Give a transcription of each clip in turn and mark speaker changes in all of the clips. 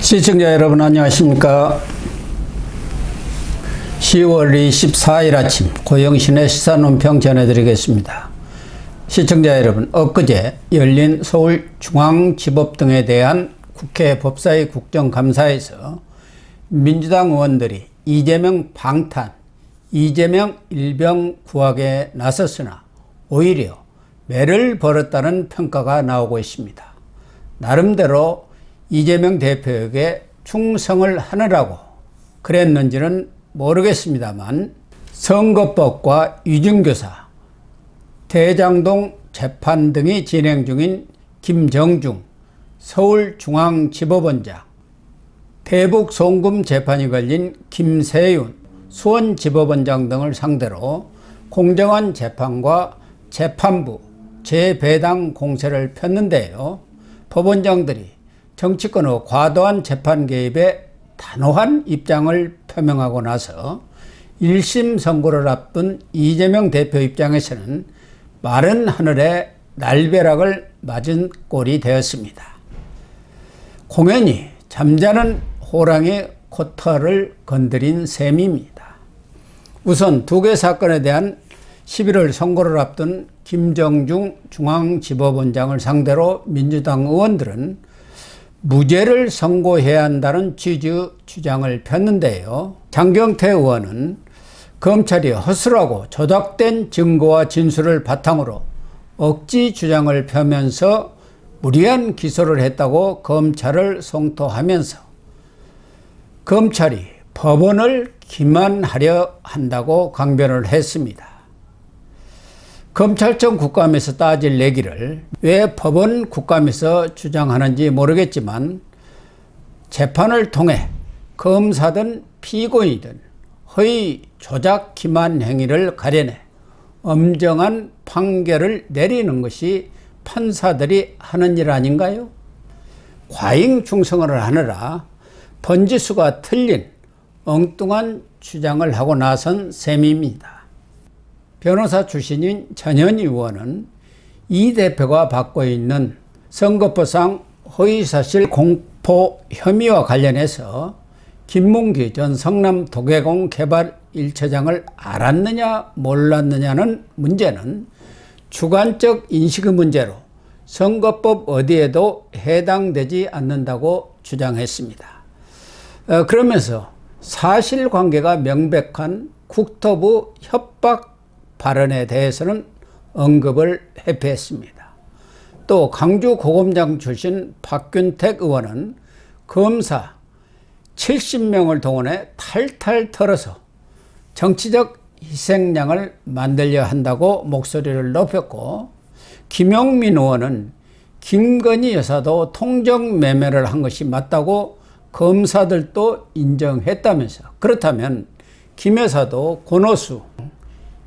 Speaker 1: 시청자 여러분 안녕하십니까. 10월 24일 아침 고영신의 시사논평 전해드리겠습니다. 시청자 여러분, 엊그제 열린 서울중앙지법 등에 대한 국회 법사위 국정감사에서 민주당 의원들이 이재명 방탄, 이재명 일병 구하기에 나섰으나 오히려 매를 벌였다는 평가가 나오고 있습니다. 나름대로 이재명 대표에게 충성을 하느라고 그랬는지는 모르겠습니다만 선거법과 위중교사, 대장동 재판 등이 진행 중인 김정중 서울중앙지법원장, 대북 송금 재판이 걸린 김세윤 수원지법원장 등을 상대로 공정한 재판과 재판부 재배당 공세를 폈는데요. 법원장들이 정치권의 과도한 재판 개입에 단호한 입장을 표명하고 나서 1심 선고를 앞둔 이재명 대표 입장에서는 마른 하늘에 날벼락을 맞은 꼴이 되었습니다. 공연히 잠자는 호랑이 코털을 건드린 셈입니다. 우선 두 개 사건에 대한 11월 선고를 앞둔 김정중 중앙지법원장을 상대로 민주당 의원들은 무죄를 선고해야 한다는 취지의 주장을 폈는데요. 장경태 의원은 검찰이 허술하고 조작된 증거와 진술을 바탕으로 억지 주장을 펴면서 무리한 기소를 했다고 검찰을 성토하면서 검찰이 법원을 기만하려 한다고 강변을 했습니다. 검찰청 국감에서 따질 얘기를 왜 법원 국감에서 주장하는지 모르겠지만 재판을 통해 검사든 피고인이든 허위 조작 기만 행위를 가려내 엄정한 판결을 내리는 것이 판사들이 하는 일 아닌가요? 과잉 충성을 하느라 번지수가 틀린 엉뚱한 주장을 하고 나선 셈입니다. 변호사 출신인 전현희 의원은 이 대표가 받고 있는 선거법상 허위사실 공포 혐의와 관련해서 김문기 전 성남도계공 개발 1차장을 알았느냐 몰랐느냐는 문제는 주관적 인식의 문제로 선거법 어디에도 해당되지 않는다고 주장했습니다. 그러면서 사실관계가 명백한 국토부 협박 발언에 대해서는 언급을 회피했습니다. 또 강주고검장 출신 박균택 의원은 검사 70명을 동원해 탈탈 털어서 정치적 희생양을 만들려 한다고 목소리를 높였고, 김용민 의원은 김건희 여사도 통정매매를 한 것이 맞다고 검사들도 인정했다면서, 그렇다면 김 여사도 권오수,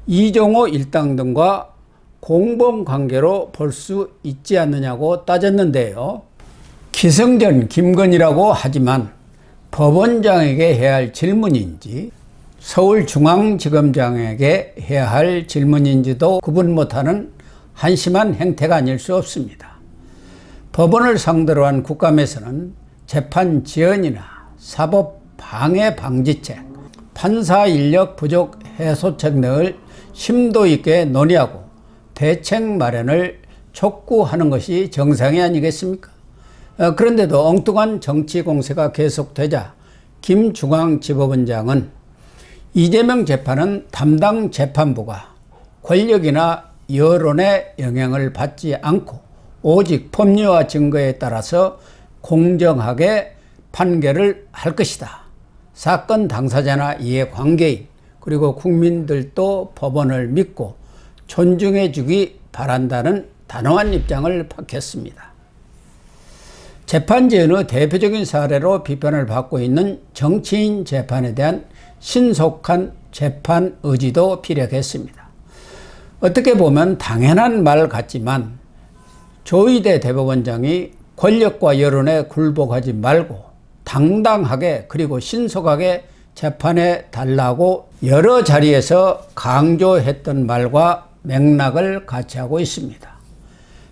Speaker 1: 이종호 일당 등과 공범관계로 볼 수 있지 않느냐고 따졌는데요. 기승전 김건희라고 하지만 법원장에게 해야 할 질문인지 서울중앙지검장에게 해야 할 질문인지도 구분 못하는 한심한 행태가 아닐 수 없습니다. 법원을 상대로 한 국감에서는 재판 지연이나 사법 방해 방지책, 판사 인력 부족 해소책 등을 심도 있게 논의하고 대책 마련을 촉구하는 것이 정상이 아니겠습니까? 그런데도 엉뚱한 정치 공세가 계속되자 김 중앙지법원장은 이재명 재판은 담당 재판부가 권력이나 여론의 영향을 받지 않고 오직 법리와 증거에 따라서 공정하게 판결을 할 것이다. 사건 당사자나 이해관계인 그리고 국민들도 법원을 믿고 존중해 주기 바란다는 단호한 입장을 밝혔습니다. 재판 지연의 대표적인 사례로 비판을 받고 있는 정치인 재판에 대한 신속한 재판 의지도 피력했습니다. 어떻게 보면 당연한 말 같지만 조희대 대법원장이 권력과 여론에 굴복하지 말고 당당하게 그리고 신속하게 재판해 달라고 여러 자리에서 강조했던 말과 맥락을 같이 하고 있습니다.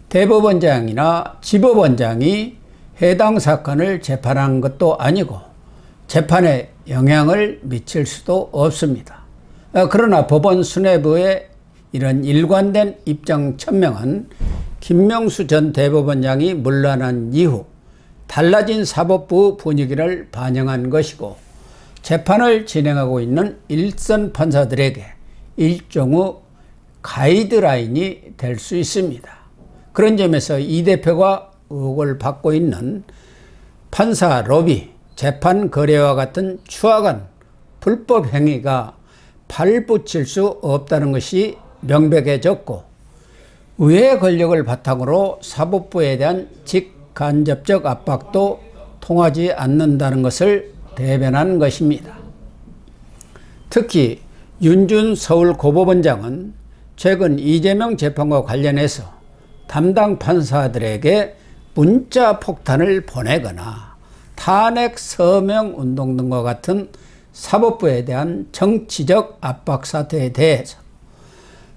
Speaker 1: 대법원장이나 지법원장이 해당 사건을 재판한 것도 아니고 재판에 영향을 미칠 수도 없습니다. 그러나 법원 수뇌부의 이런 일관된 입장 천명은 김명수 전 대법원장이 물러난 이후 달라진 사법부 분위기를 반영한 것이고 재판을 진행하고 있는 일선 판사들에게 일종의 가이드라인이 될 수 있습니다. 그런 점에서 이 대표가 의혹을 받고 있는 판사 로비, 재판 거래와 같은 추악한 불법 행위가 발붙일 수 없다는 것이 명백해졌고 의회 권력을 바탕으로 사법부에 대한 직간접적 압박도 통하지 않는다는 것을 대변한 것입니다. 특히 윤준 서울고법원장은 최근 이재명 재판과 관련해서 담당 판사들에게 문자 폭탄을 보내거나 탄핵 서명 운동 등과 같은 사법부에 대한 정치적 압박 사태에 대해서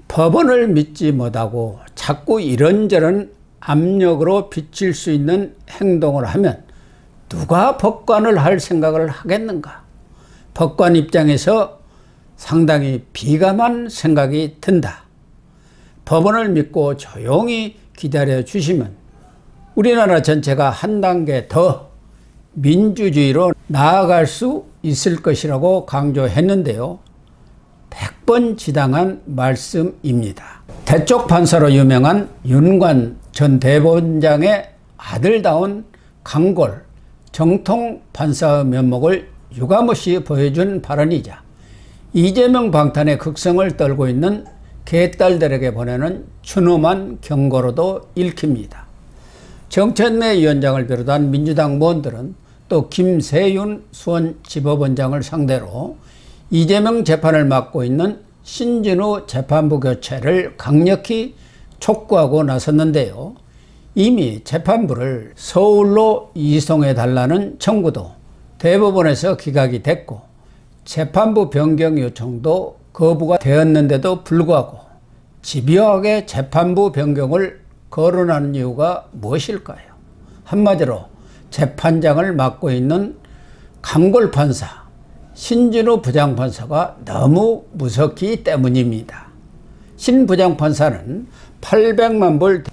Speaker 1: 법원을 믿지 못하고 자꾸 이런저런 압력으로 비칠 수 있는 행동을 하면 누가 법관을 할 생각을 하겠는가? 법관 입장에서 상당히 비감한 생각이 든다. 법원을 믿고 조용히 기다려 주시면 우리나라 전체가 한 단계 더 민주주의로 나아갈 수 있을 것이라고 강조했는데요. 100번 지당한 말씀입니다. 대쪽 판사로 유명한 윤관 전 대법원장의 아들다운 강골 정통 판사의 면목을 유감없이 보여준 발언이자 이재명 방탄의 극성을 떨고 있는 개딸들에게 보내는 추노만 경고로도 읽힙니다. 정천래 위원장을 비롯한 민주당 의원들은 또 김세윤 수원지법원장을 상대로 이재명 재판을 맡고 있는 신진우 재판부 교체를 강력히 촉구하고 나섰는데요. 이미 재판부를 서울로 이송해달라는 청구도 대법원에서 기각이 됐고 재판부 변경 요청도 거부가 되었는데도 불구하고 집요하게 재판부 변경을 거론하는 이유가 무엇일까요? 한마디로 재판장을 맡고 있는 강골 판사, 신진우 부장판사가 너무 무섭기 때문입니다. 신 부장판사는 800만 불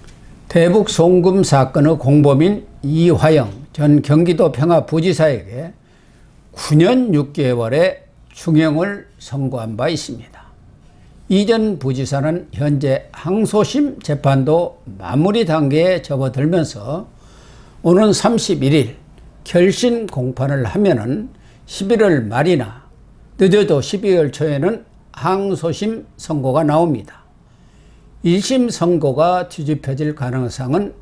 Speaker 1: 대북 송금 사건의 공범인 이화영 전 경기도 평화부지사에게 9년 6개월의 중형을 선고한 바 있습니다. 이 전 부지사는 현재 항소심 재판도 마무리 단계에 접어들면서 오는 31일 결심 공판을 하면은 11월 말이나 늦어도 12월 초에는 항소심 선고가 나옵니다. 1심 선고가 뒤집혀질 가능성은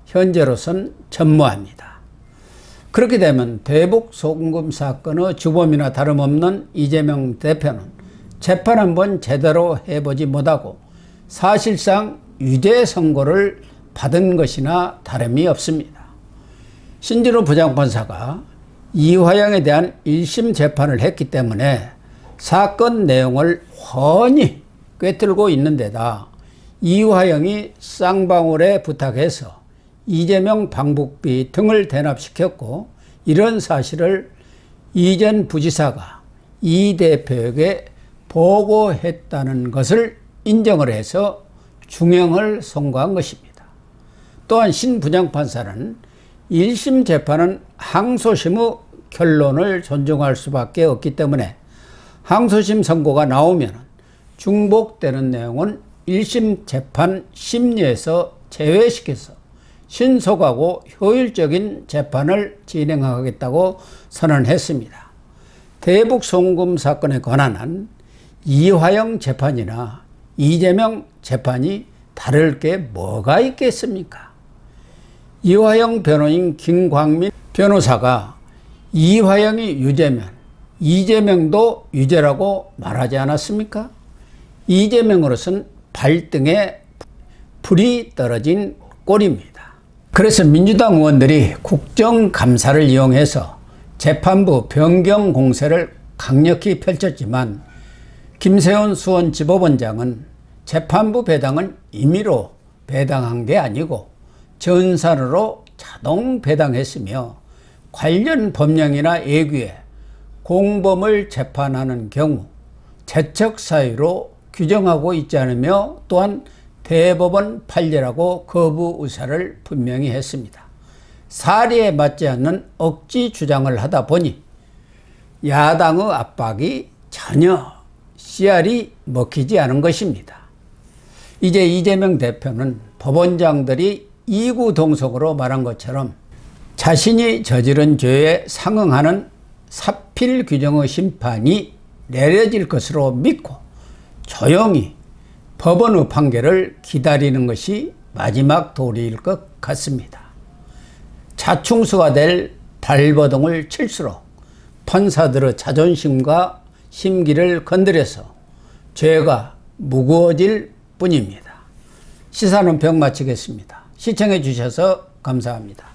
Speaker 1: 현재로선 전무합니다. 그렇게 되면 대북 송금 사건의 주범이나 다름없는 이재명 대표는 재판 한번 제대로 해보지 못하고 사실상 유죄 선고를 받은 것이나 다름이 없습니다. 신진우 부장판사가 이화영에 대한 1심 재판을 했기 때문에 사건 내용을 훤히 꿰뚫고 있는 데다 이화영이 쌍방울에 부탁해서 이재명 방북비 등을 대납시켰고 이런 사실을 이 전 부지사가 이 대표에게 보고했다는 것을 인정을 해서 중형을 선고한 것입니다. 또한 신 부장판사는 1심 재판은 항소심의 결론을 존중할 수밖에 없기 때문에 항소심 선고가 나오면 중복되는 내용은 1심 재판 심리에서 제외시켜서 신속하고 효율적인 재판을 진행하겠다고 선언했습니다. 대북 송금 사건에 관한 이화영 재판이나 이재명 재판이 다를 게 뭐가 있겠습니까? 이화영 변호인 김광민 변호사가 이화영이 유죄면 이재명도 유죄라고 말하지 않았습니까? 이재명으로서는 발등에 불이 떨어진 꼴입니다. 그래서 민주당 의원들이 국정감사를 이용해서 재판부 변경 공세를 강력히 펼쳤지만 김세훈 수원지법원장은 재판부 배당은 임의로 배당한 게 아니고 전산으로 자동 배당했으며 관련 법령이나 예규에 공범을 재판하는 경우 재척 사유로 규정하고 있지 않으며 또한 대법원 판례라고 거부 의사를 분명히 했습니다. 사리에 맞지 않는 억지 주장을 하다 보니 야당의 압박이 전혀 씨알이 먹히지 않은 것입니다. 이제 이재명 대표는 법원장들이 이구동성으로 말한 것처럼 자신이 저지른 죄에 상응하는 사필 규정의 심판이 내려질 것으로 믿고 조용히 법원의 판결을 기다리는 것이 마지막 도리일 것 같습니다. 자충수가 될 발버둥을 칠수록 판사들의 자존심과 심기를 건드려서 죄가 무거워질 뿐입니다. 시사는 병 마치겠습니다. 시청해 주셔서 감사합니다.